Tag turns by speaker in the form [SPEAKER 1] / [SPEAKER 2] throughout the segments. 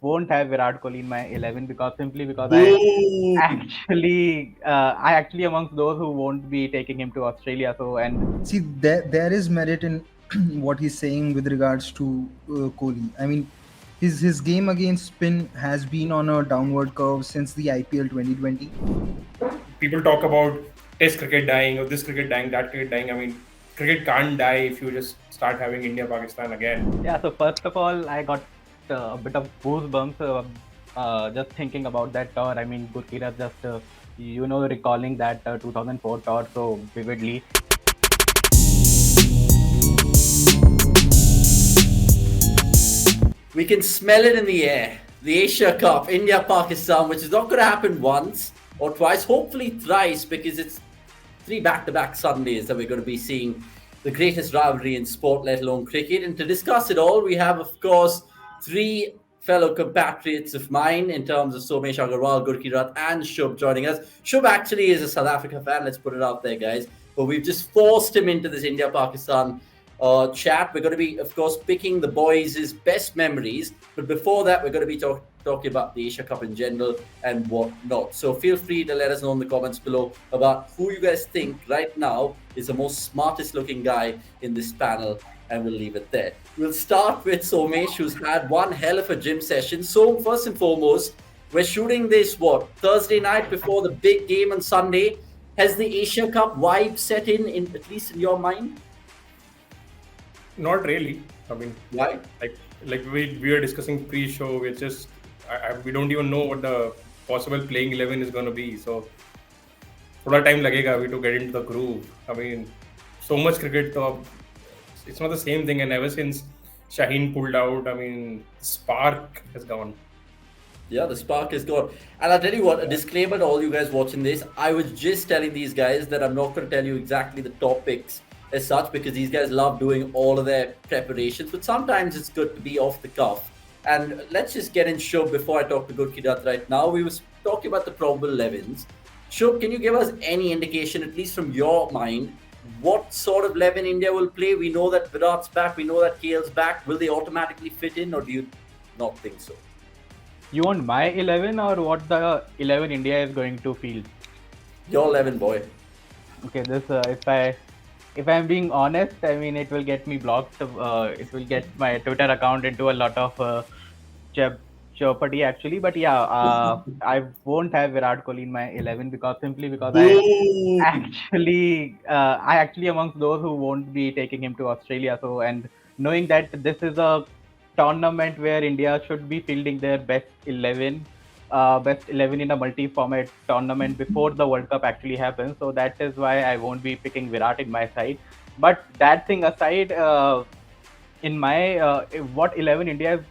[SPEAKER 1] won't have Virat Kohli in my 11 because
[SPEAKER 2] Boo!
[SPEAKER 1] I actually amongst those who won't be taking him to Australia. So and
[SPEAKER 3] See, there is merit in what he's saying with regards to Kohli. I mean, his game against spin has been on a downward curve since the IPL 2020.
[SPEAKER 2] People talk about test cricket dying or this cricket dying, that cricket dying. I mean, cricket can't die if you just start having India Pakistan again.
[SPEAKER 1] yeah, so first of all, I got a bit of goosebumps just thinking about that tour. I mean, Gurkira just recalling that 2004 tour so vividly.
[SPEAKER 4] We can smell it in the air. The Asia Cup, India Pakistan, which is not going to happen once or twice, hopefully thrice, because it's 3 back-to-back Sundays that we're going to be seeing the greatest rivalry in sport, let alone cricket. And to discuss it all, we have, of course, three fellow compatriots of mine in terms of Somesh Agarwal, Gurkirat, and Shubh joining us. Shubh actually is a South Africa fan, let's put it out there, guys. But we've just forced him into this India-Pakistan chat. We're going to be, of course, picking the boys' best memories. But before that, we're going to be talking about the Asia Cup in general and whatnot. So feel free to let us know in the comments below about who you guys think right now is the most smartest looking guy in this panel. And we'll leave it there. We'll start with Somesh, who's had one hell of a gym session. So first and foremost, we're shooting this, Thursday night before the big game on Sunday. Has the Asia Cup vibe set in at least in your mind?
[SPEAKER 2] Not really. I mean,
[SPEAKER 4] Why?
[SPEAKER 2] like we were discussing pre-show. We're just we don't even know what the possible playing 11 is going to be. So, थोड़ा time लगेगा अभी to get into the groove. I mean, so much cricket. So it's not the same thing. And ever since Shaheen pulled out, I mean, spark has gone.
[SPEAKER 4] Yeah, the spark is gone. And I'll tell you what, a disclaimer to all you guys watching this. I was just telling these guys that I'm not going to tell you exactly the topics as such, because these guys love doing all of their preparations. But sometimes it's good to be off the cuff. And let's just get in Shubh before I talk to Gurkirat right now. We were talking about the probable 11s. Shubh, can you give us any indication, at least from your mind, what sort of 11 India will play? We know that Virat's back. We know that KL's back. Will they automatically fit in, or do you not think so?
[SPEAKER 1] You want my 11 or what the 11 India is going to field?
[SPEAKER 4] Your 11, boy.
[SPEAKER 1] Okay, this if I'm being honest, I mean it will get me blocked. It will get my Twitter account into a lot of jeopardy actually. But yeah, I won't have Virat Kohli in my 11 because
[SPEAKER 4] Boo!
[SPEAKER 1] I actually amongst those who won't be taking him to Australia. So and knowing that this is a tournament where India should be fielding their best 11 in a multi-format tournament before the World Cup actually happens. So that is why I won't be picking Virat in my side. But that thing aside, in my what 11 India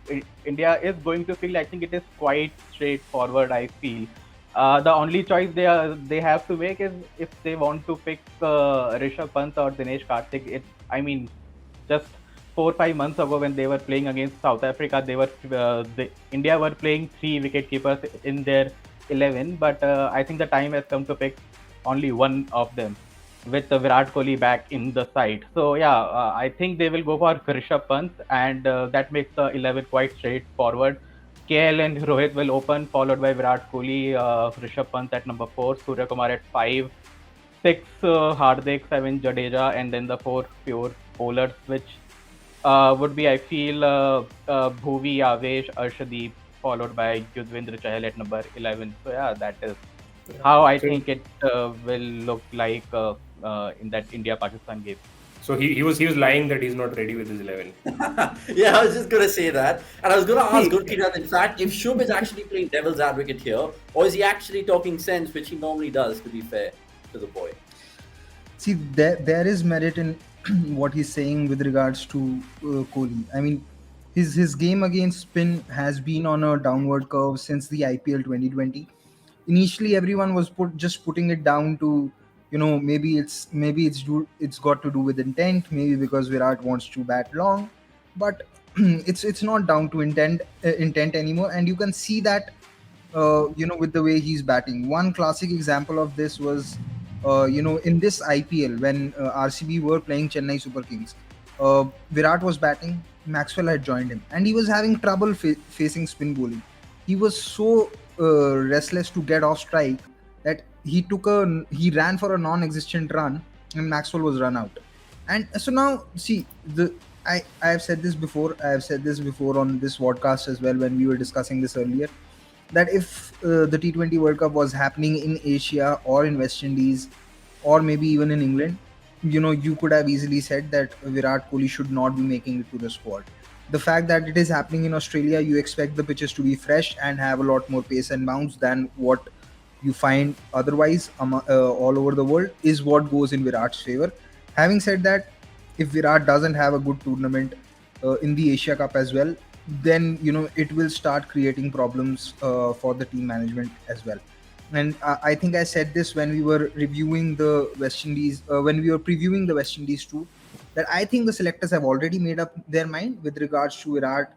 [SPEAKER 1] is going to field, I think it is quite straightforward. I feel the only choice they have to make is if they want to pick Rishabh Pant or Dinesh Karthik. I mean, just 4 or 5 months ago when they were playing against South Africa, India were playing 3 wicket keepers in their 11, but I think the time has come to pick only one of them with Virat Kohli back in the side. So yeah, I think they will go for Rishabh Pant, and that makes the 11 quite straightforward. KL and Rohit will open, followed by Virat Kohli, Rishabh Pant at number 4, Surya Kumar at 5, 6 Hardik, 7 Jadeja, and then the 4 pure bowlers, which would be, I feel, Bhuvi, Avesh, Arshdeep, followed by Yuzvendra Chahal at number 11. So yeah, that is how I think it will look like in that India-Pakistan game.
[SPEAKER 2] So he was lying that he's not ready with his 11.
[SPEAKER 4] Yeah, I was just going to say that. And I was going to ask Gurkirat, in fact, if Shubh is actually playing devil's advocate here, or is he actually talking sense, which he normally does, to be fair to the boy?
[SPEAKER 3] See, there is merit in what he's saying with regards to Kohli. I mean, his game against spin has been on a downward curve since the IPL 2020. Initially, everyone was putting it down to, maybe it's got to do with intent, maybe because Virat wants to bat long, but it's not down to intent anymore, and you can see that with the way he's batting. One classic example of this was in this IPL when RCB were playing Chennai Super Kings. Virat was batting, Maxwell had joined him, and he was having trouble facing spin bowling. He was so restless to get off strike that he ran for a non-existent run, and Maxwell was run out. And so now, see, I have said this before. I have said this before on this podcast as well when we were discussing this earlier, that if the T20 World Cup was happening in Asia or in West Indies or maybe even in England, you could have easily said that Virat Kohli should not be making it to the squad. The fact that it is happening in Australia, you expect the pitches to be fresh and have a lot more pace and bounce than what you find otherwise all over the world, is what goes in Virat's favor. Having said that, if Virat doesn't have a good tournament in the Asia Cup as well, then it will start creating problems for the team management as well. And I think I said this when we were reviewing the West Indies, when we were previewing the West Indies tour, that I think the selectors have already made up their mind with regards to Virat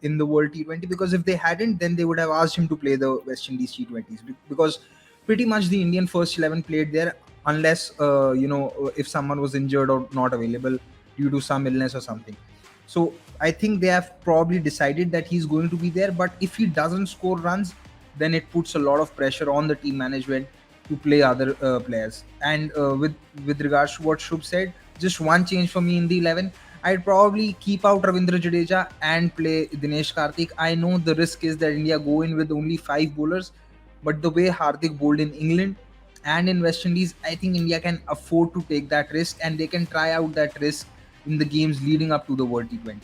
[SPEAKER 3] in the World T20, because if they hadn't, then they would have asked him to play the West Indies T20s, because pretty much the Indian first 11 played there, unless if someone was injured or not available due to some illness or something. So I think they have probably decided that he's going to be there, but if he doesn't score runs, then it puts a lot of pressure on the team management to play other players. And with regards to what Shubh said, just one change for me in the 11. I'd probably keep out Ravindra Jadeja and play Dinesh Karthik. I know the risk is that India go in with only 5 bowlers, but the way Hardik bowled in England and in West Indies, I think India can afford to take that risk, and they can try out that risk in the games leading up to the World T20.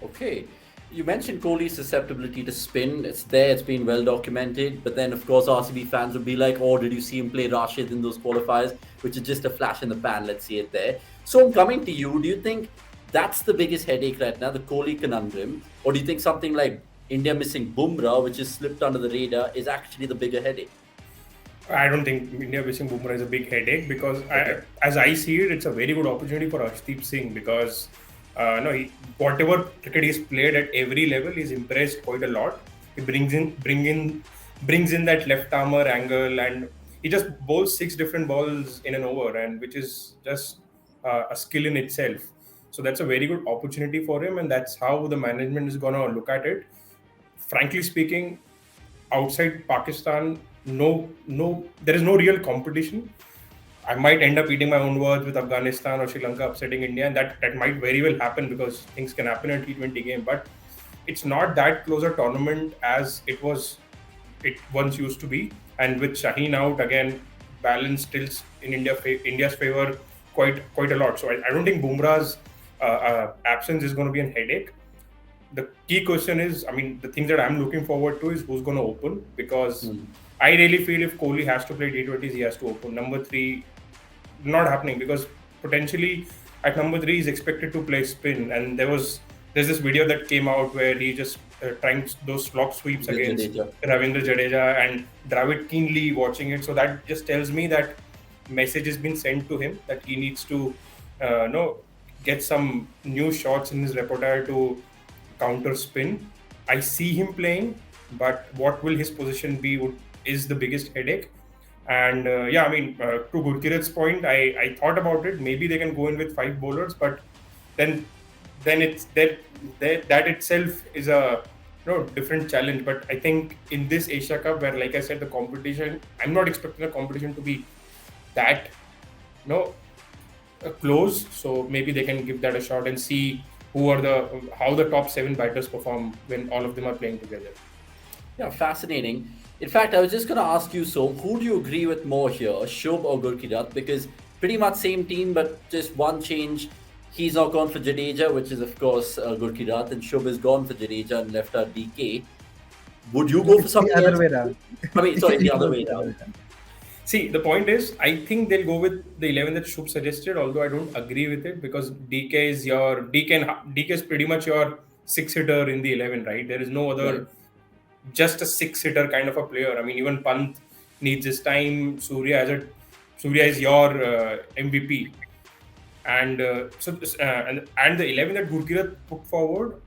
[SPEAKER 4] Okay. You mentioned Kohli's susceptibility to spin. It's there, it's been well documented. But then, of course, RCB fans would be like, oh, did you see him play Rashid in those qualifiers? Which is just a flash in the pan. Let's see it there. So, I'm coming to you. Do you think that's the biggest headache right now, the Kohli conundrum? Or do you think something like India missing Bumrah, which has slipped under the radar, is actually the bigger headache?
[SPEAKER 2] I don't think India missing Bumrah is a big headache, because as I see it, it's a very good opportunity for Arshdeep Singh, because whatever cricket he's played at every level, he's impressed quite a lot. He brings in that left armer angle, and he just bowls 6 different balls in an over, and which is just a skill in itself. So that's a very good opportunity for him, and that's how the management is gonna look at it. Frankly speaking, outside Pakistan, there is no real competition. I might end up eating my own words with Afghanistan or Sri Lanka upsetting India, and that might very well happen, because things can happen in a T20 game. But it's not that close a tournament as it once used to be. And with Shaheen out, again, balance tilts in India's favor quite a lot. So I don't think Bumrah's absence is going to be a headache. The key question is, the things that I'm looking forward to is who's going to open, because I really feel if Kohli has to play T20s, he has to open. Number 3, not happening, because potentially at number 3 he's expected to play spin, and there's this video that came out where he just trying those slop sweeps against Ravindra Jadeja, and Dravid keenly watching it. So that just tells me that message has been sent to him that he needs to get some new shots in his repertoire to counter spin. I see him playing, but what will his position be is the biggest headache. And to Gurkirat's point, I thought about it. Maybe they can go in with 5 bowlers, but then it's that itself is a different challenge. But I think in this Asia Cup, where, like I said, the competition, I'm not expecting the competition to be that close. So maybe they can give that a shot and see how the top 7 batters perform when all of them are playing together.
[SPEAKER 4] Yeah, fascinating. In fact, I was just going to ask you, so who do you agree with more here, Shubh or Gurkirat? Because pretty much same team, but just one change. He's now gone for Jadeja, which is, of course, Gurkirat, and Shubh has gone for Jadeja and left out DK. Would you go for something else? The other way around.
[SPEAKER 2] See, the point is, I think they'll go with the 11 that Shubh suggested, although I don't agree with it, because DK is pretty much your 6-hitter in the 11, right? There is no other... Right. Just a 6-hitter kind of a player. Even Pant needs his time. Surya is your MVP, and the 11 that Gurkirat put forward,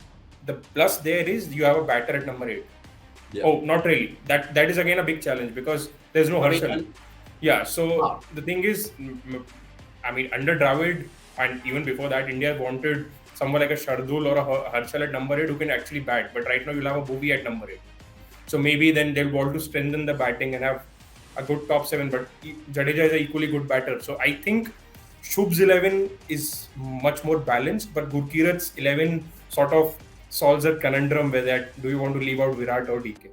[SPEAKER 2] the plus there is you have a batter at number 8. Yeah. Oh, not really. That is again a big challenge, because there's no Harshal. Yeah. So the thing is, under Dravid, And even before that, India wanted someone like a Shardul or a Harshal at number 8 who can actually bat. But right now you'll have a Bhuvi at number 8. So maybe then they'll want to strengthen the batting and have a good top 7. But Jadeja is an equally good batter. So I think Shubh's 11 is much more balanced, but Gurkirat's 11 sort of solves a conundrum where that do you want to leave out Virat or DK?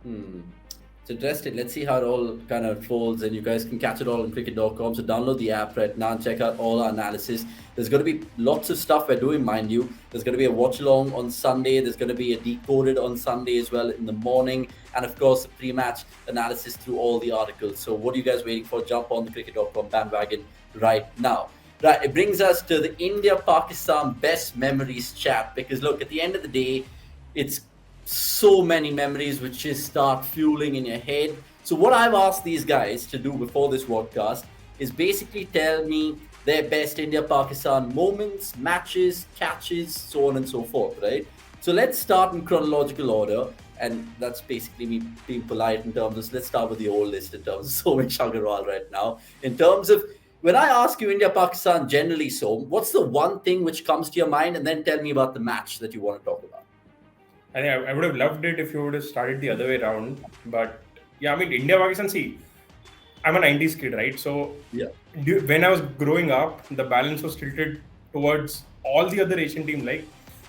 [SPEAKER 4] It's interesting. Let's see how it all kind of unfolds, and you guys can catch it all on cricket.com. So download the app right now and check out all our analysis. There's going to be lots of stuff we're doing, mind you. There's going to be a watch along on Sunday. There's going to be a decoded on Sunday as well in the morning, and of course the pre-match analysis through all the articles. So what are you guys waiting for? Jump on the cricket.com bandwagon right now. Right, it brings us to the India-Pakistan best memories chat, because look, at the end of the day, it's so many memories which just start fueling in your head. So what I've asked these guys to do before this podcast is basically tell me their best India-Pakistan moments, matches, catches, so on and so forth, right? So let's start in chronological order, and that's basically me being polite in terms of, let's start with the old list in terms of Somesh Agarwal right now. In terms of, when I ask you India-Pakistan generally, so what's the one thing which comes to your mind, and then tell me about the match that you want to talk about.
[SPEAKER 2] I think I would have loved it if you would have started the other way around. But yeah, I mean, India-Pakistan, see, I'm a 90s kid, right? So
[SPEAKER 4] Yeah.
[SPEAKER 2] when I was growing up, the balance was tilted towards all the other Asian teams. Like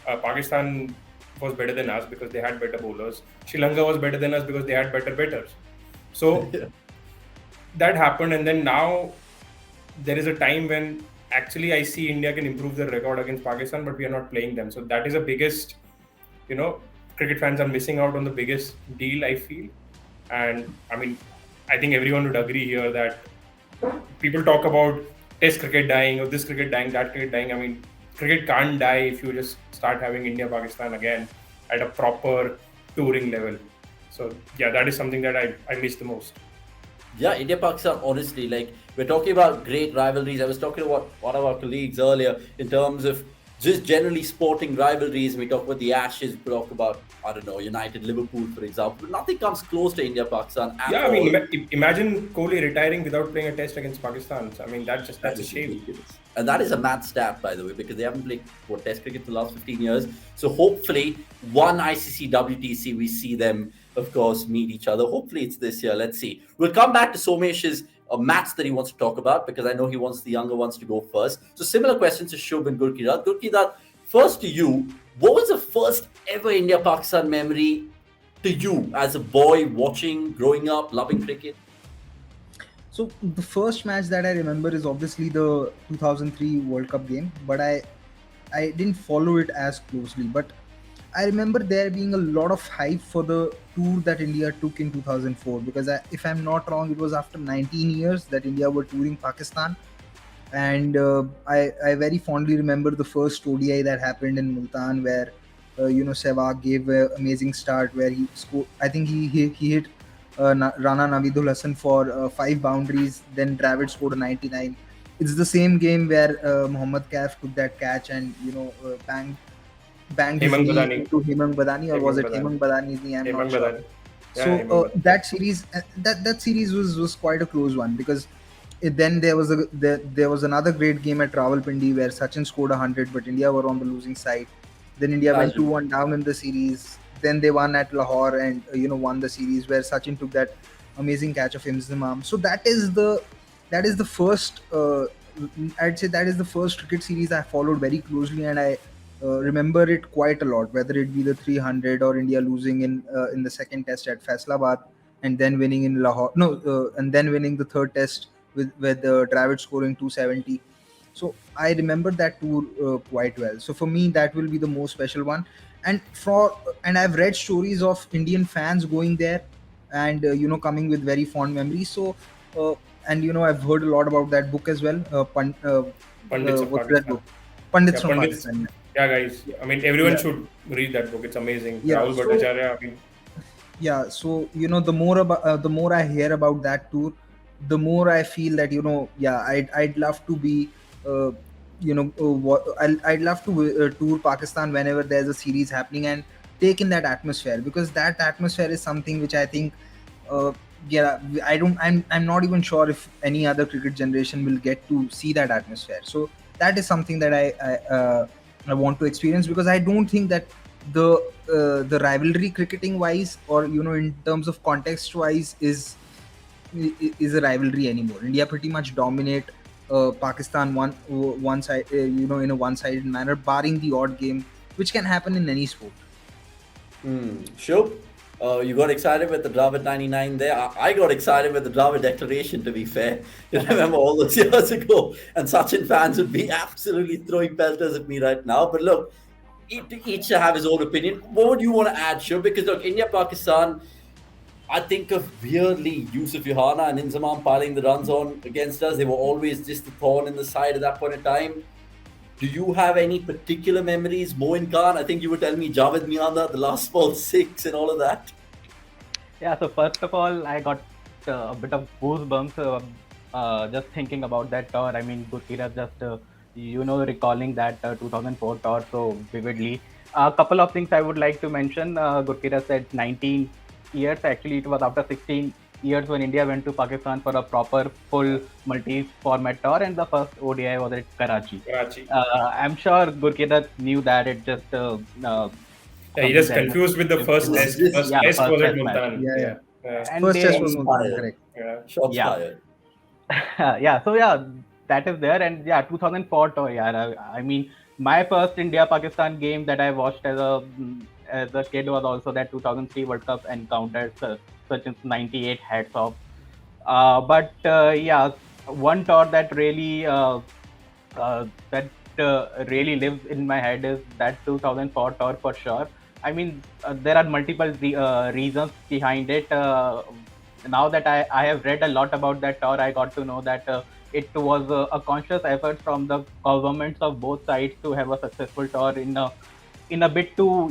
[SPEAKER 2] Pakistan was better than us because they had better bowlers. Sri Lanka was better than us because they had better batters. So that happened, and then now there is a time when actually I see India can improve their record against Pakistan, but we are not playing them. So that is the biggest, cricket fans are missing out on the biggest deal, I feel. And I mean, I think everyone would agree here that people talk about test cricket dying or this cricket dying, that cricket dying. I mean, cricket can't die if you just start having India-Pakistan again at a proper touring level. So yeah, that is something that I miss the most.
[SPEAKER 4] Yeah, India-Pakistan, honestly, like, we're talking about great rivalries. I was talking about one of our colleagues earlier in terms of just generally sporting rivalries. We talk about the Ashes, we talk about, I don't know, United, Liverpool, for example. But nothing comes close to India-Pakistan at all.
[SPEAKER 2] Yeah, I mean, imagine Kohli retiring without playing a test against Pakistan. I mean, that's a shame.
[SPEAKER 4] Ridiculous. And that is a mad stat, by the way, because they haven't played test cricket for the last 15 years. So hopefully, one ICC WTC, we see them, of course, meet each other. Hopefully it's this year. Let's see. We'll come back to Somesh's match that he wants to talk about, because I know he wants the younger ones to go first. So similar questions to Shubh and Gurkirat. Gurkirat, first to you, what was the first ever India-Pakistan memory to you as a boy watching, growing up, loving cricket?
[SPEAKER 3] So the first match that I remember is obviously the 2003 World Cup game, but I didn't follow it as closely. But I remember there being a lot of hype for the tour that India took in 2004, because if I'm not wrong, it was after 19 years that India were touring Pakistan. And I very fondly remember the first ODI that happened in Multan, where Sehwag gave an amazing start, where he scored. I think he hit Rana Navidul Hassan for 5 boundaries. Then Dravid scored a 99. It's the same game where Mohammad Kaif took that catch and banged his
[SPEAKER 2] Hemang
[SPEAKER 3] knee
[SPEAKER 2] Badani.
[SPEAKER 3] into Hemang Badani, or was it
[SPEAKER 2] Hemang
[SPEAKER 3] Hemang Badani's knee? I'm
[SPEAKER 2] Hemang
[SPEAKER 3] not sure.
[SPEAKER 2] Badani. Yeah, Hemang
[SPEAKER 3] So
[SPEAKER 2] Badani.
[SPEAKER 3] that series, that series was quite a close one, because then there was another great game at Rawalpindi where Sachin scored 100, but India were on the losing side. Then India went 2-1 down in the series. Then they won at Lahore and won the series, where Sachin took that amazing catch of Imzimam. So that is the first. I'd say that is the first cricket series I followed very closely, and I remember it quite a lot. Whether it be the 300 or India losing in the second test at Faisalabad, and then winning in Lahore. And then winning the third test with Dravid scoring 270. So I remember that tour quite well. So for me, that will be the most special one. And I've read stories of Indian fans going there and coming with very fond memories. So I've heard a lot about that book as well.
[SPEAKER 2] Pandits of
[SPEAKER 3] What's that
[SPEAKER 2] Pakistan.
[SPEAKER 3] book? Pandits
[SPEAKER 2] Yeah,
[SPEAKER 3] from
[SPEAKER 2] Pandits.
[SPEAKER 3] Pakistan.
[SPEAKER 2] Yeah, guys. I mean, everyone
[SPEAKER 3] Yeah.
[SPEAKER 2] should read that book. It's amazing.
[SPEAKER 3] Yeah,
[SPEAKER 2] Rahul
[SPEAKER 3] so-
[SPEAKER 2] Bhattacharya. I mean,
[SPEAKER 3] Yeah, so the more I hear about that tour, the more I feel that I'd love to be I'd love to tour Pakistan whenever there's a series happening and take in that atmosphere, because that atmosphere is something which I think I'm not even sure if any other cricket generation will get to see that atmosphere. So that is something that I want to experience, because I don't think that the rivalry cricketing wise, or in terms of context wise, is a rivalry anymore. India pretty much dominate Pakistan one side, in a one-sided manner, barring the odd game, which can happen in any sport.
[SPEAKER 4] Sure. You got excited with the Dravid 99 there. I got excited with the Dravid declaration, to be fair. You remember all those years ago, and Sachin fans would be absolutely throwing pelters at me right now. But look, each have his own opinion. What would you want to add, Shub? Because look, India Pakistan, I think of weirdly Yusuf Yohana and Inzamam piling the runs on against us. They were always just a thorn in the side at that point in time. Do you have any particular memories? Moin Khan, I think you were telling me Javed Mianda, the last ball 6 and all of that.
[SPEAKER 1] Yeah, so first of all, I got a bit of goosebumps just thinking about that tour. I mean, Gurkeerat just, recalling that 2004 tour so vividly. A couple of things I would like to mention. Gurkeerat said 19 years. Actually, it was after 16 years when India went to Pakistan for a proper full multi-format tour, and the first ODI was at Karachi. I'm sure Gurkeerat knew that. It just
[SPEAKER 2] he just confused with the first test. First test was at Multan.
[SPEAKER 1] And
[SPEAKER 3] First test
[SPEAKER 1] they,
[SPEAKER 3] was Multan, correct.
[SPEAKER 4] Shots fired.
[SPEAKER 1] yeah, that is there. And 2004 tour. I mean, my first India-Pakistan game that I watched as a kid was also that 2003 World Cup encounter. Sachin's 98 hats off. But one tour that really really lives in my head is that 2004 tour for sure. I mean, there are multiple reasons behind it. Now that I have read a lot about that tour, I got to know that it was a conscious effort from the governments of both sides to have a successful tour in a bit to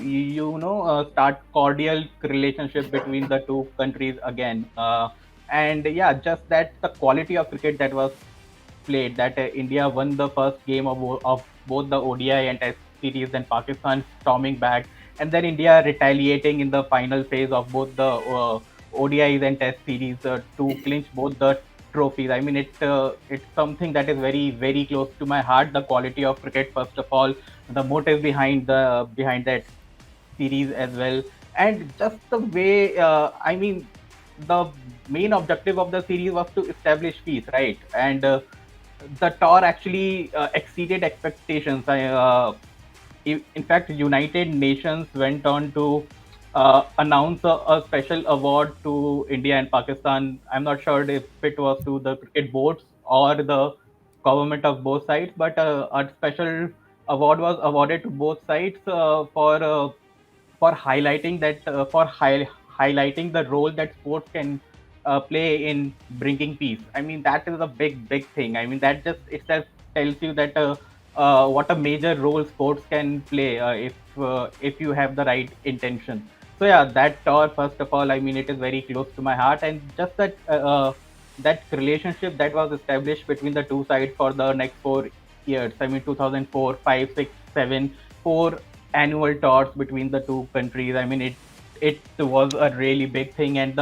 [SPEAKER 1] start cordial relationship between the two countries again. And just that the quality of cricket that was played, that India won the first game of both the ODI and Test series, then Pakistan storming back, and then India retaliating in the final phase of both the ODIs and Test series to clinch both the trophies. I mean, it's something that is very, very close to my heart. The quality of cricket, first of all, the motive behind that series as well, and just the way. I mean, the main objective of the series was to establish peace, right? And the tour actually exceeded expectations. In fact, United Nations went on to announce a special award to India and Pakistan. I'm not sure if it was to the cricket boards or the government of both sides, but a special award was awarded to both sides for highlighting that highlighting the role that sports can play in bringing peace. I mean, that is a big thing. I mean, that just itself tells you that what a major role sports can play if you have the right intention. So that tour, first of all, I mean, it is very close to my heart, and just that relationship that was established between the two sides for the next 4 years. I mean, 2004, 5, 6, 7, 4 annual tours between the two countries. I mean, it was a really big thing, and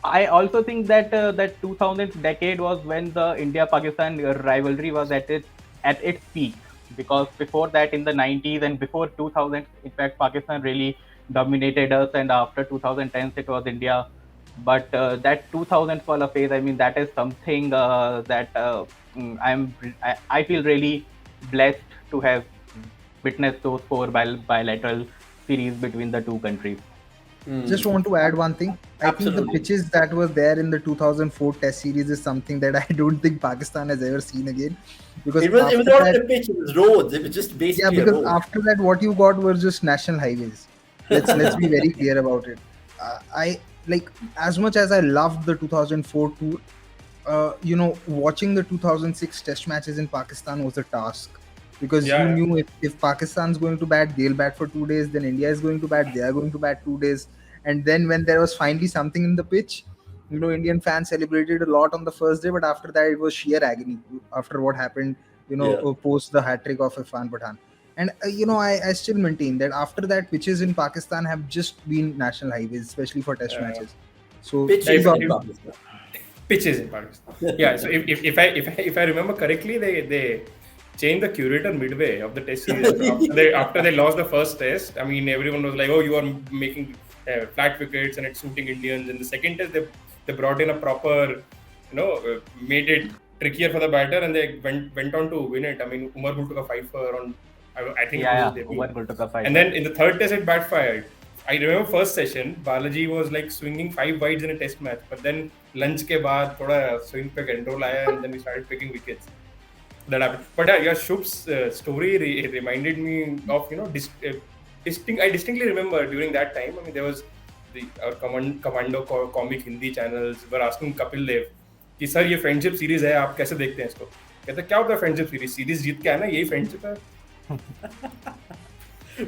[SPEAKER 1] I also think that that 2000s decade was when the India-Pakistan rivalry was at its peak, because before that in the 90s and before 2000s, in fact, Pakistan really dominated us, and after 2010s it was India. But that 2000s fall phase, I mean, that is something that I feel really blessed to have witnessed those four bilateral series between the two countries.
[SPEAKER 3] Just want to add one thing. I think the pitches that were there in the 2004 Test series is something that I don't think Pakistan has ever seen again. Because
[SPEAKER 4] it was not a pitch; it was roads. It was just basically.
[SPEAKER 3] Yeah, because after that, what you got were just national highways. Let's be very clear about it. I like, as much as I loved the 2004 tour, watching the 2006 Test matches in Pakistan was a task. Because you knew if Pakistan's going to bat, they'll bat for 2 days. Then India is going to bat, they are going to bat 2 days. And then when there was finally something in the pitch, Indian fans celebrated a lot on the first day. But after that, it was sheer agony after what happened, post the hat-trick of Irfan Pathan. And, I still maintain that after that, pitches in Pakistan have just been national highways, especially for Test matches. So
[SPEAKER 2] pitches in Pakistan. Yeah. So if I remember correctly, they changed the curator midway of the test series after they lost the first test. I mean, everyone was like, "Oh, you are making flat wickets and it's suiting Indians." In the second test, they brought in a proper, made it trickier for the batter, and they went on to win it. I mean, Umar Gul took a fifer on, I think it was his debut.
[SPEAKER 1] Umar Gul took a fifer.
[SPEAKER 2] And then in the third test, it backfired. I remember first session, Balaji was like swinging 5 wides in a test match, but then lunch ke baad thoda swing pe control aaya, and then we started picking wickets. That happened. But your Shubh's story reminded me of, I distinctly remember during that time. I mean, there was our commando comic Hindi channels were asking Kapil Dev कि sir ये friendship series है, आप कैसे देखते हैं इसको? कहते क्या होता है फ्रेंडशिप सीरीज जीत के आना, यही फ्रेंडशिप है.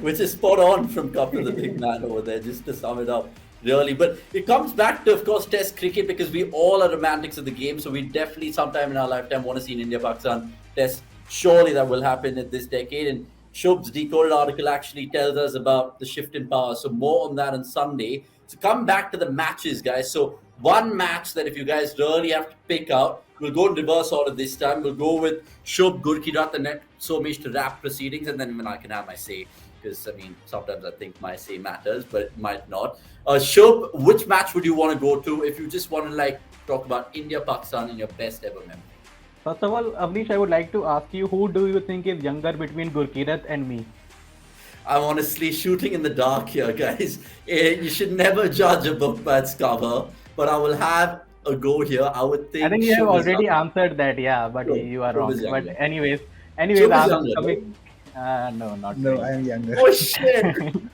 [SPEAKER 4] Which is spot on from Kapil, the big man over there, just to sum it up, really. But it comes back to, of course, Test cricket, because we all are romantics of the game. So we definitely, sometime in our lifetime, want to see an India-Pakistan Test. Surely that will happen in this decade. And Shubh's Decoded article actually tells us about the shift in power. So more on that on Sunday. So come back to the matches, guys. So one match that if you guys really have to pick out, we'll go in reverse order this time. We'll go with Shubh, Gurkirat, and Somesh to wrap proceedings, and then I can have my say. Because, I mean, sometimes I think my say matters, but it might not. Shubh, which match would you want to go to if you just want to, talk about India-Pakistan in your best ever memory?
[SPEAKER 1] First of all, Avnish, I would like to ask you, who do you think is younger between Gurkirat and me?
[SPEAKER 4] I'm honestly shooting in the dark here, guys. You should never judge a book by its cover, but I will have a go here. I would think...
[SPEAKER 1] I think you have already answered that, but you are wrong. But anyways, I'm coming... no, not
[SPEAKER 3] No,
[SPEAKER 1] me.
[SPEAKER 3] I am younger.
[SPEAKER 4] Oh shit!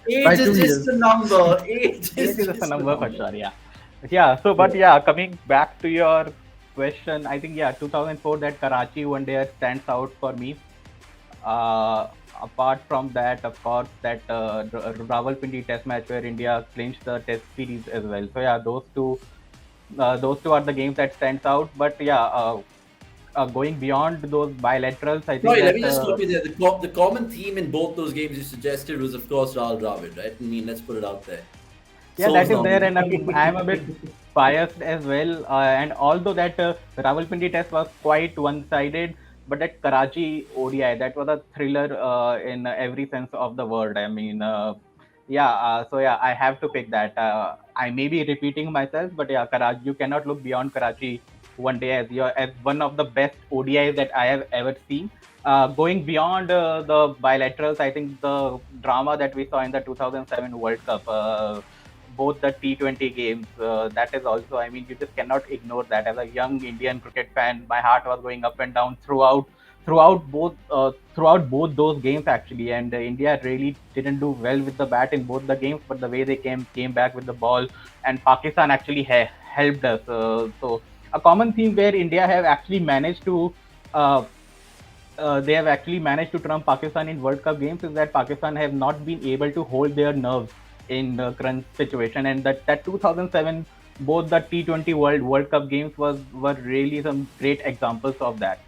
[SPEAKER 4] Age is just a number. Age is
[SPEAKER 1] just a number for sure. So, but coming back to your question, I think 2004, that Karachi one day stands out for me. Apart from that, of course, that Rawalpindi Test match where India clinched the Test series as well. So those two are the games that stands out. But going beyond those bilaterals, I think.
[SPEAKER 4] Sorry, let me just stop you there. The common theme in both those games you suggested was, of course, Rahul Dravid, right? I mean, let's put it out there.
[SPEAKER 1] That is there, and I'm a bit biased as well. And although that Rawalpindi Test was quite one-sided, but that Karachi ODI, that was a thriller in every sense of the word. I mean, I have to pick that. I may be repeating myself, but Karachi, you cannot look beyond Karachi one day as one of the best ODIs that I have ever seen. Going beyond the bilaterals, I think the drama that we saw in the 2007 World Cup, both the T20 games, that is also, I mean, you just cannot ignore that. As a young Indian cricket fan, my heart was going up and down throughout both those games actually. And India really didn't do well with the bat in both the games, but the way they came back with the ball, and Pakistan actually helped us. So a common theme where India have actually managed to trump Pakistan in World Cup games is that Pakistan have not been able to hold their nerves in the crunch situation, and that 2007 both the T20 World Cup games were really some great examples of that.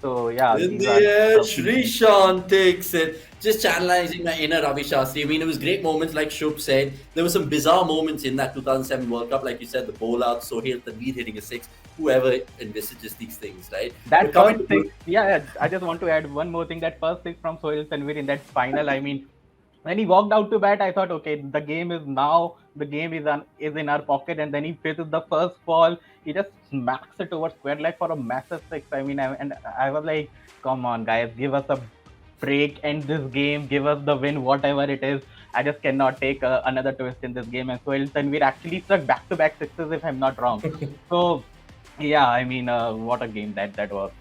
[SPEAKER 1] So
[SPEAKER 4] in the air, Srishan takes it. Just channelizing my inner Ravi Shastri. I mean, it was great moments, like Shubh said. There were some bizarre moments in that 2007 World Cup, like you said, the bowl out, Sohail Tanveer hitting a six. Whoever envisages these things, right?
[SPEAKER 1] That first six, I just want to add one more thing. That first six from Sohail Tanveer in that final, I mean, when he walked out to bat, I thought, okay, the game is in our pocket, and then he faces the first ball. He just smacks it over square leg for a massive six. I mean, I was like, come on, guys, give us a break, end this game, give us the win, whatever it is. I just cannot take another twist in this game. And Sohail Tanveer actually struck back-to-back sixes, if I'm not wrong. So, I mean, what a game that was.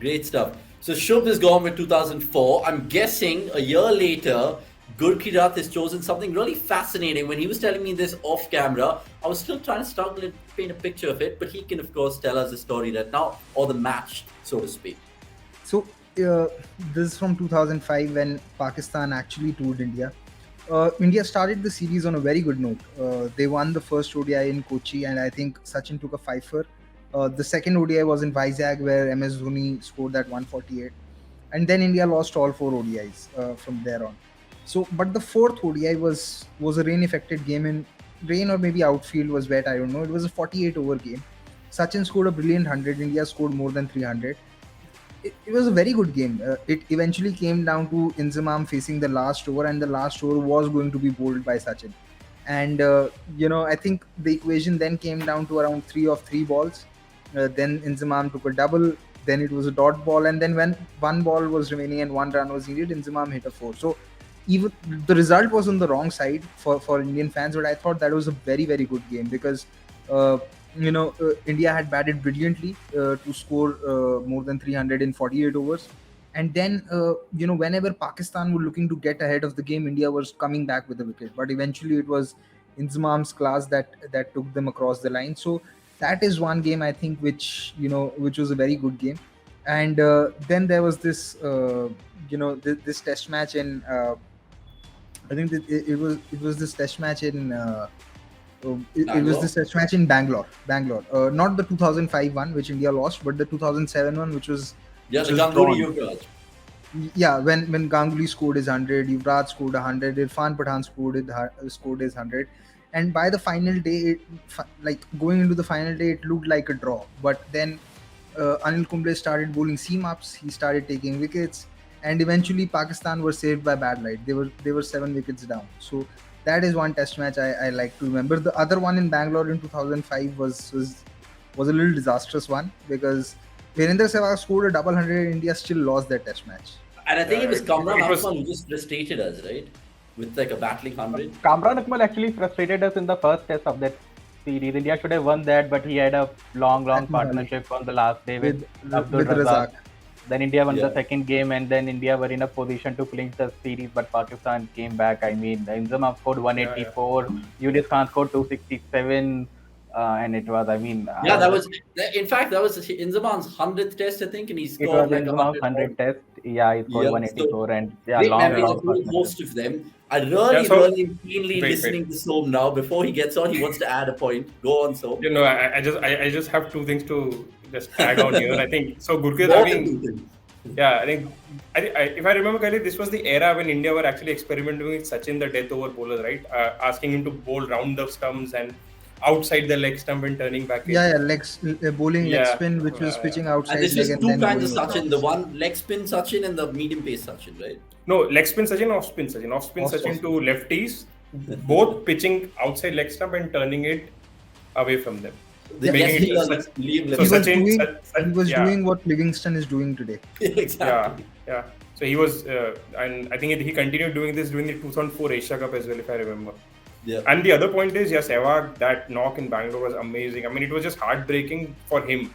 [SPEAKER 4] Great stuff. So Shubh is gone with 2004. I'm guessing a year later, Gurkirat has chosen something really fascinating. When he was telling me this off camera, I was still trying to struggle to paint a picture of it, but he can, of course, tell us the story right now, or the match, so to speak.
[SPEAKER 3] So this is from 2005 when Pakistan actually toured India. India started the series on a very good note. They won the first ODI in Kochi, and I think Sachin took a fifer. The second ODI was in Vizag, where MS Dhoni scored that 148. And then India lost all 4 ODIs from there on. So, but the fourth ODI was a rain-affected game, and rain or maybe outfield was wet, I don't know. It was a 48-over game. Sachin scored a brilliant 100. India scored more than 300. it was a very good game. It eventually came down to Inzamam facing the last over, and the last over was going to be bowled by Sachin. And I think the equation then came down to around 3 of 3 balls. Then Inzamam took a double. Then it was a dot ball, and then when one ball was remaining and 1 run was needed, Inzamam hit a 4. So even the result was on the wrong side for Indian fans, but I thought that was a very, very good game because India had batted brilliantly to score more than 300 in 48 overs. And then, whenever Pakistan were looking to get ahead of the game, India was coming back with a wicket. But eventually, it was Inzamam's class that took them across the line. So that is one game I think which was a very good game. And then there was this this test match in I think it was this test match in it was this test match in Bangalore, not the 2005 one which India lost, but the 2007 one which was
[SPEAKER 4] Yeah,
[SPEAKER 3] which
[SPEAKER 4] the
[SPEAKER 3] was
[SPEAKER 4] Ganguly
[SPEAKER 3] drawn.
[SPEAKER 4] Yuvraj.
[SPEAKER 3] Yeah, when Ganguly scored his 100, Yuvraj scored 100, Irfan Pathan scored his 100, and by the final day, like going into the final day, it looked like a draw. But then Anil Kumble started bowling seam ups. He started taking wickets, and eventually Pakistan were saved by bad light. They were 7 wickets down. So that is one test match I like to remember. The other one in Bangalore in 2005 was a little disastrous one because Virendra Sehwag scored a double hundred and India still lost that test match.
[SPEAKER 4] And I think it was Kamran
[SPEAKER 2] it was-
[SPEAKER 4] Akmal who just frustrated us, right? With like a battling 100.
[SPEAKER 1] Kamran Akmal actually frustrated us in the first test of that series. India should have won that, but he had a long
[SPEAKER 3] With
[SPEAKER 1] partnership on the last day with Abdul
[SPEAKER 3] with
[SPEAKER 1] Razak.
[SPEAKER 3] Razak.
[SPEAKER 1] Then India won
[SPEAKER 4] Yeah.
[SPEAKER 1] the second game, and then India were in a position to clinch the series, but Pakistan came back. I mean, Inzamam scored 184, Yunus Khan scored 267, and it was, I mean,
[SPEAKER 4] Yeah, that was, in fact, that was Inzaman's 100th test, I think, and he
[SPEAKER 1] it
[SPEAKER 4] scored
[SPEAKER 1] was
[SPEAKER 4] like
[SPEAKER 1] Inzamam's 100 test. Yeah, he scored
[SPEAKER 4] Yeah,
[SPEAKER 1] 184, and yeah,
[SPEAKER 4] great
[SPEAKER 1] long
[SPEAKER 4] memories of a whole
[SPEAKER 1] partnership.
[SPEAKER 4] host of them. I really,
[SPEAKER 2] so-
[SPEAKER 4] really am keenly
[SPEAKER 2] Wait.
[SPEAKER 4] listening to Som now. Before he gets on, he wants to add a point. Go on, Som.
[SPEAKER 2] I just have two things to just add on here. I think so. Gurpreet,
[SPEAKER 4] More
[SPEAKER 2] I
[SPEAKER 4] than
[SPEAKER 2] mean,
[SPEAKER 4] two things.
[SPEAKER 2] yeah, I think if I remember correctly, this was the era when India were actually experimenting with Sachin, the death over bowler, right? Asking him to bowl round the stumps and outside the leg stump and turning back in.
[SPEAKER 3] Yeah, bowling leg
[SPEAKER 2] Yeah.
[SPEAKER 3] spin, which was pitching outside
[SPEAKER 4] And this was
[SPEAKER 3] leg and
[SPEAKER 4] two
[SPEAKER 3] then
[SPEAKER 4] kinds of
[SPEAKER 3] bowling
[SPEAKER 4] Sachin.
[SPEAKER 3] across.
[SPEAKER 4] The one leg spin Sachin and the medium pace Sachin, right?
[SPEAKER 2] No, leg spin Sachin, off spin Sachin. Off spin
[SPEAKER 3] Off
[SPEAKER 2] Sachin
[SPEAKER 3] spin.
[SPEAKER 2] to lefties, both pitching outside leg stump and turning it away from them.
[SPEAKER 4] The
[SPEAKER 2] Making
[SPEAKER 4] yes,
[SPEAKER 2] it
[SPEAKER 4] he was
[SPEAKER 2] such-
[SPEAKER 4] Liam
[SPEAKER 2] so
[SPEAKER 3] He was
[SPEAKER 2] Sachin-
[SPEAKER 3] doing
[SPEAKER 2] Sa-
[SPEAKER 3] he was
[SPEAKER 2] yeah.
[SPEAKER 3] doing what Livingston is doing today.
[SPEAKER 4] exactly.
[SPEAKER 2] Yeah. So he was, and I think he continued doing this during the 2004 Asia Cup as well, if I remember.
[SPEAKER 4] Yeah.
[SPEAKER 2] And the other point is, yeah, Sehwag, that knock in Bangalore was amazing. I mean, it was just heartbreaking for him.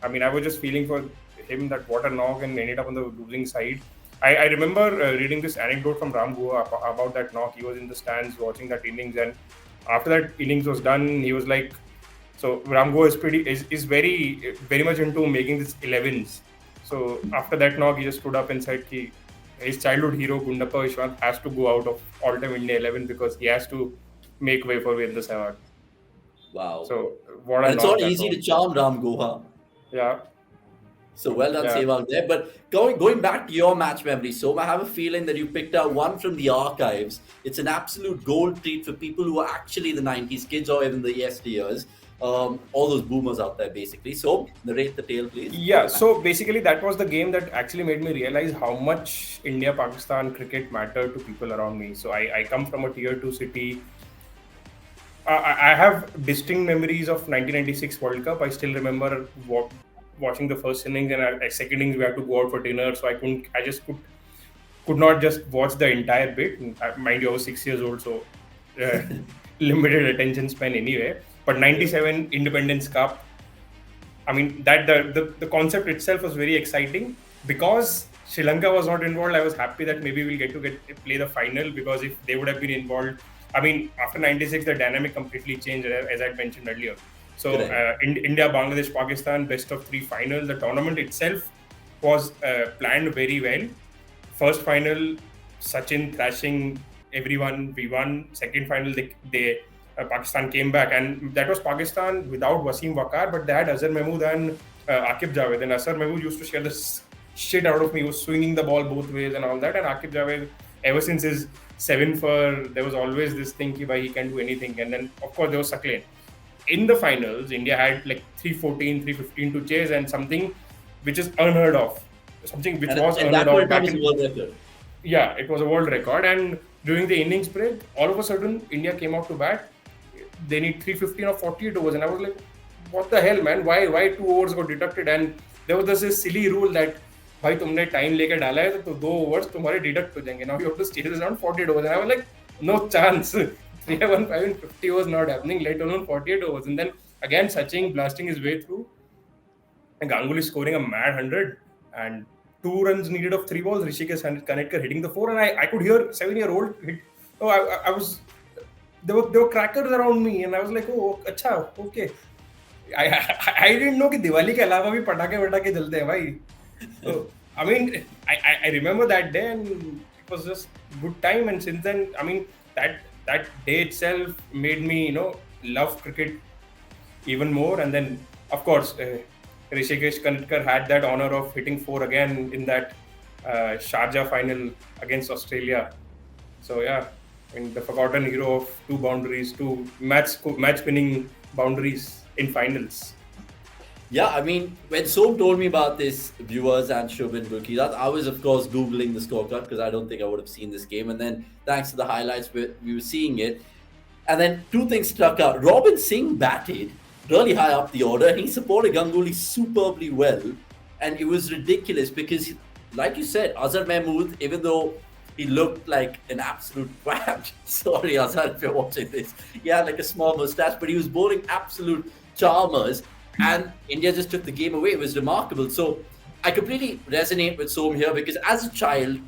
[SPEAKER 2] I mean, I was just feeling for him that what a knock and ended up on the losing side. I remember reading this anecdote from Ram Guha about that knock. He was in the stands watching that innings, and after that innings was done, he was like, so Ram Guha is very much into making this 11s. So after that knock, he just stood up and said, his childhood hero Gundappa Vishwanath has to go out of all-time India 11 because he has to make way for Virendra Sehwag.
[SPEAKER 4] Wow.
[SPEAKER 2] So what a
[SPEAKER 4] And it's
[SPEAKER 2] knock
[SPEAKER 4] not
[SPEAKER 2] that
[SPEAKER 4] easy
[SPEAKER 2] was.
[SPEAKER 4] to charm Ram Goha.
[SPEAKER 2] Yeah.
[SPEAKER 4] So well done,
[SPEAKER 2] Yeah.
[SPEAKER 4] Sehwag there. But going back to your match memory, so I have a feeling that you picked out one from the archives. It's an absolute gold treat for people who are actually the 90s kids or even the yesteryears. All those boomers out there, basically. So narrate the tale, please.
[SPEAKER 2] Yeah, so basically that was the game that actually made me realize how much India-Pakistan cricket mattered to people around me. So I come from a tier 2 city. I have distinct memories of 1996 World Cup. I still remember watching the first innings, and at second innings we had to go out for dinner. So I just could not just watch the entire bit. Mind you, I was 6 years old, so limited attention span anyway. But 97 Independence Cup, I mean, that the concept itself was very exciting. Because Sri Lanka was not involved, I was happy that maybe we'll get to play the final, because if they would have been involved, I mean, after 96, the dynamic completely changed, as I mentioned earlier. So India, Bangladesh, Pakistan, best of 3 finals. The tournament itself was planned very well. First final, Sachin thrashing everyone. We won. Second final, they Pakistan came back, and that was Pakistan without Wasim Wakar, but they had Azhar Mahmood and Aqib Javed. And Azhar Mahmood used to scare the shit out of me. He was swinging the ball both ways and all that. And Aqib Javed, ever since his 7 for, there was always this thing that he can do anything. And then, of course, there was Saklane. In the finals, India had like 314, 315 to chase, and something which is unheard of. something which
[SPEAKER 4] And
[SPEAKER 2] was
[SPEAKER 4] at
[SPEAKER 2] unheard
[SPEAKER 4] that point
[SPEAKER 2] of
[SPEAKER 4] in time,
[SPEAKER 2] back
[SPEAKER 4] it's a
[SPEAKER 2] in.
[SPEAKER 4] world record.
[SPEAKER 2] Yeah, it was a world record. And during the innings break, all of a sudden, India came out to bat. They need 315 or 48 overs, and I was like, "What the hell, man? Why 2 overs got deducted?" And there was this silly rule that, भाई तुमने time लेके डाला है तो 2 overs तुम्हारे deduct हो जाएंगे. Now you have to stay this around 48 overs, and I was like, "No chance. 3-1-5 in 50 overs not happening. Let alone 48 overs." And then again, Sachin blasting his way through, and Ganguly scoring a mad 100, and 2 runs needed of 3 balls. Rishikesh Kanetkar hitting the 4, and I could hear 7-year-old hit. Oh, I was there were crackers around me, and I was like, oh, अच्छा, okay. I didn't know कि दिवाली के अलावा भी पटाखे वटाखे जलते हैं भाई. So I mean, I remember that day, and it was just good time. And since then, I mean, that day itself made me love cricket even more. And then of course, Rishikesh Kanetkar had that honor of hitting 4 again in that Sharjah final against Australia. So yeah, I mean, the forgotten hero of 2 boundaries, 2 match-winning boundaries in finals.
[SPEAKER 4] Yeah, I mean, when Som told me about this, viewers and Shobhan Gulkirat, I was, of course, Googling the scorecard because I don't think I would have seen this game. And then, thanks to the highlights, we were seeing it. And then 2 things struck out. Robin Singh batted really high up the order, and he supported Ganguly superbly well. And it was ridiculous because, like you said, Azhar Mahmood, even though he looked like an absolute twat. Sorry, Azhar, if you're watching this. He had like a small mustache, but he was bowling absolute charmers, and India just took the game away. It was remarkable. So I completely resonate with Som here because as a child,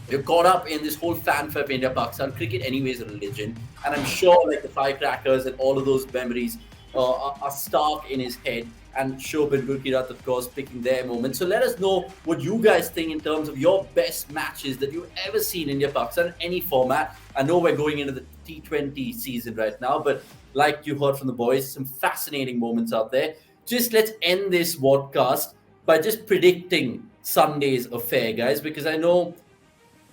[SPEAKER 4] you're caught up in this whole fanfare of India-Pakistan. Cricket anyway is a religion, and I'm sure like the firecrackers and all of those memories are stark in his head. And Shobhan Gulkirat, of course, picking their moment. So let us know what you guys think in terms of your best matches that you've ever seen India-Pakistan in any format. I know we're going into the T20 season right now, but like you heard from the boys, some fascinating moments out there. Just let's end this podcast by just predicting Sunday's affair, guys, because I know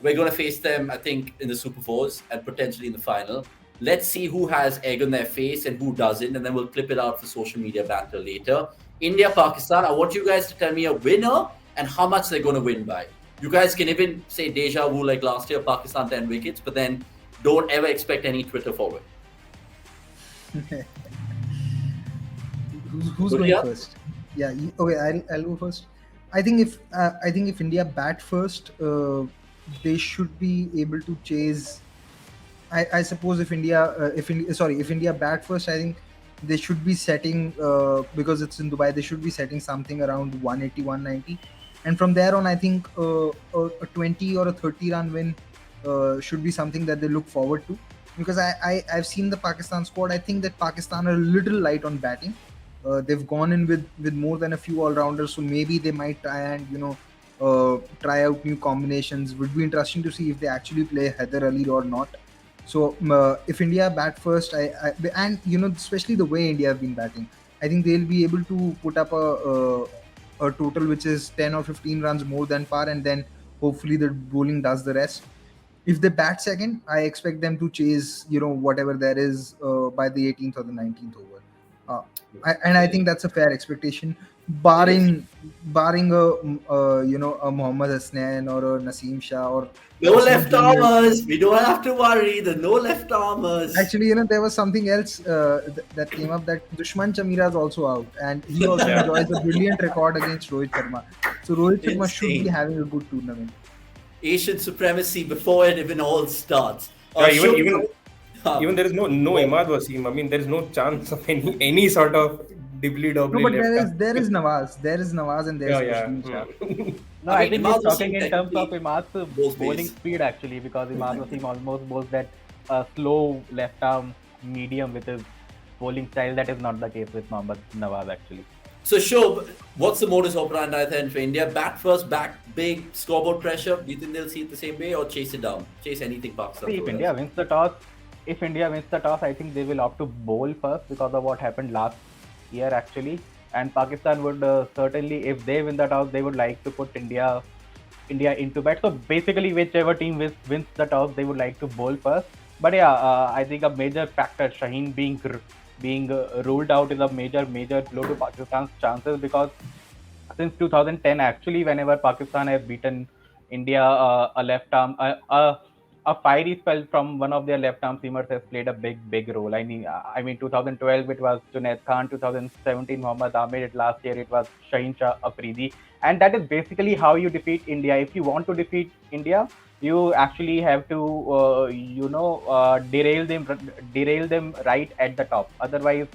[SPEAKER 4] we're going to face them, I think, in the Super Fours and potentially in the final. Let's see who has egg on their face and who doesn't, and then we'll clip it out for social media banter later. India, Pakistan, I want you guys to tell me a winner and how much they're going to win by. You guys can even say deja vu like last year, Pakistan 10 wickets, but then don't ever expect any Twitter forward.
[SPEAKER 3] Who's going first? Yeah, okay, I'll go first. I think if India bat first, they should be able to chase. I suppose if India bat first, I think they should be setting because it's in Dubai. They should be setting something around 180, 190, and from there on, I think a 20 or a 30 run win should be something that they look forward to. Because I've seen the Pakistan squad. I think that Pakistan are a little light on batting. They've gone in with more than a few all-rounders, so maybe they might try and try out new combinations. Would be interesting to see if they actually play Haider Ali or not. So if India bat first, and especially the way India have been batting, I think they'll be able to put up a total which is 10 or 15 runs more than par, and then hopefully the bowling does the rest. If they bat second, I expect them to chase whatever there is by the 18th or the 19th over. I think that's a fair expectation, barring a Mohammad Hasnain or a Naseem Shah or
[SPEAKER 4] no left armers. We don't have to worry. The no left armers.
[SPEAKER 3] Actually, there was something else that came up, that Dushman Chamira is also out, and he also enjoys a brilliant record against Rohit Sharma. So Rohit Sharma should be having a good tournament.
[SPEAKER 4] Asian supremacy before it even all starts.
[SPEAKER 2] Even there is no Imad Wasim. I mean, there is no chance of any sort of dibbly dobbly.
[SPEAKER 3] No, but there is Nawaz. There is Nawaz and there is Dushman Shah.
[SPEAKER 1] No, I think he's talking in terms of Imad's bowling speed actually, because Imad Wasim almost bowls that slow left arm medium with his bowling style. That is not the case with Mohammad Nawaz actually.
[SPEAKER 4] So Shob, what's the modus operandi then for India? Bat first, back big, scoreboard pressure. Do you think they'll see it the same way or chase it down? Chase anything Pakistan?
[SPEAKER 1] See, if India wins the toss, I think they will opt to bowl first because of what happened last year actually. And Pakistan would certainly, if they win the toss, they would like to put India into bat. So basically, whichever team wins the toss, they would like to bowl first. But yeah, I think a major factor, Shaheen being ruled out, is a major blow to Pakistan's chances, because since 2010 actually, whenever Pakistan has beaten India, a left arm a fiery spell from one of their left arm seamers has played a big role. I mean 2012 it was Junaid Khan, 2017 Mohammad Ahmed, last year it was Shaheen Shah Afridi, and that is basically how you defeat India. If you want to defeat India, you actually have to derail them right at the top. Otherwise,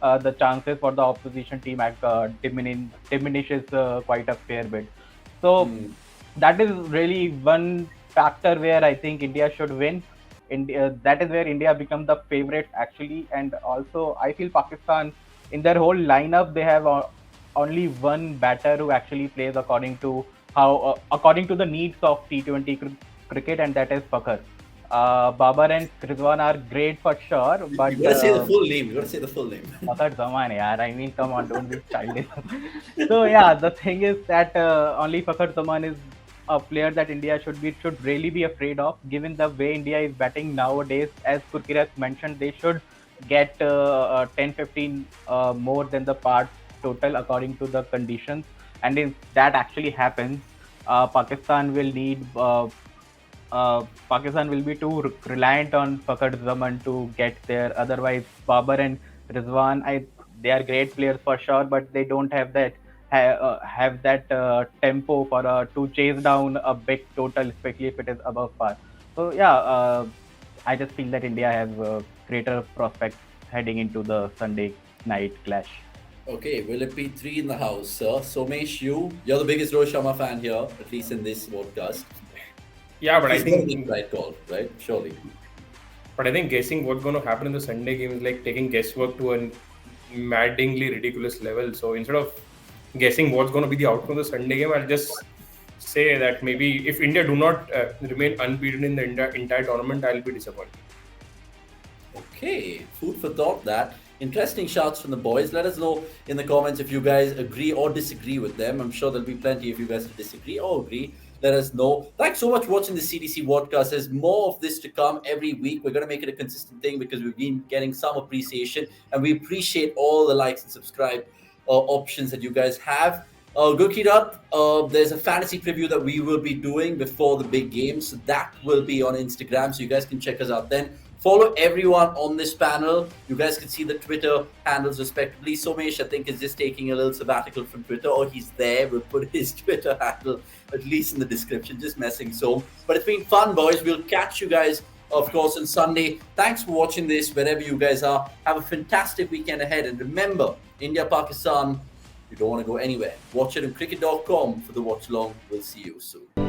[SPEAKER 1] the chances for the opposition team diminishes quite a fair bit. So that is really one factor where I think India should win. India, that is where India become the favorite actually, and also I feel Pakistan in their whole lineup they have only one batter who actually plays according to the needs of T20 cricket, and that is Fakhar. Babar and Rizwan are great for sure, but
[SPEAKER 4] You gotta say the full name. You gotta say the full name.
[SPEAKER 1] Fakhar Zaman, yaar. I mean, come on, don't be childish. So yeah, the thing is that only Fakhar Zaman is a player that India should really be afraid of, given the way India is batting nowadays. As Kurkiras mentioned, they should get 10-15 more than the parts total according to the conditions, and if that actually happens, Pakistan will need. Pakistan will be too reliant on Fakhar Zaman to get there. Otherwise, Babar and Rizwan, they are great players for sure, but they don't have that tempo for to chase down a big total, especially if it is above par. So yeah, I just feel that India has greater prospects heading into the Sunday night clash.
[SPEAKER 4] Okay, will it be three in the house, sir? Somesh, you're the biggest Rohit Sharma fan here, at least in this podcast.
[SPEAKER 2] Yeah, but I
[SPEAKER 4] He's gonna make
[SPEAKER 2] think
[SPEAKER 4] the right call, right? Surely.
[SPEAKER 2] guessing what's going to happen in the Sunday game is like taking guesswork to a maddeningly ridiculous level. So instead of guessing what's going to be the outcome of the Sunday game, I'll just say that maybe if India do not remain unbeaten in the entire tournament, I'll be disappointed.
[SPEAKER 4] Okay, food for thought that. Interesting shouts from the boys. Let us know in the comments if you guys agree or disagree with them. I'm sure there'll be plenty of you guys to disagree or agree. Let us know. Thanks so much for watching the CDC Vodcast. There's more of this to come every week. We're going to make it a consistent thing because we've been getting some appreciation and we appreciate all the likes and subscribe options that you guys have. Go keep up. There's a fantasy preview that we will be doing before the big game. So that will be on Instagram. So you guys can check us out then. Follow everyone on this panel. You guys can see the Twitter handles respectively. Somesh, I think, is just taking a little sabbatical from Twitter, or he's there. We'll put his Twitter handle at least in the description. Just messing. But it's been fun, boys. We'll catch you guys, of course, on Sunday. Thanks for watching this, wherever you guys are. Have a fantastic weekend ahead. And remember, India, Pakistan, you don't want to go anywhere. Watch it on cricket.com for the watch along. We'll see you soon.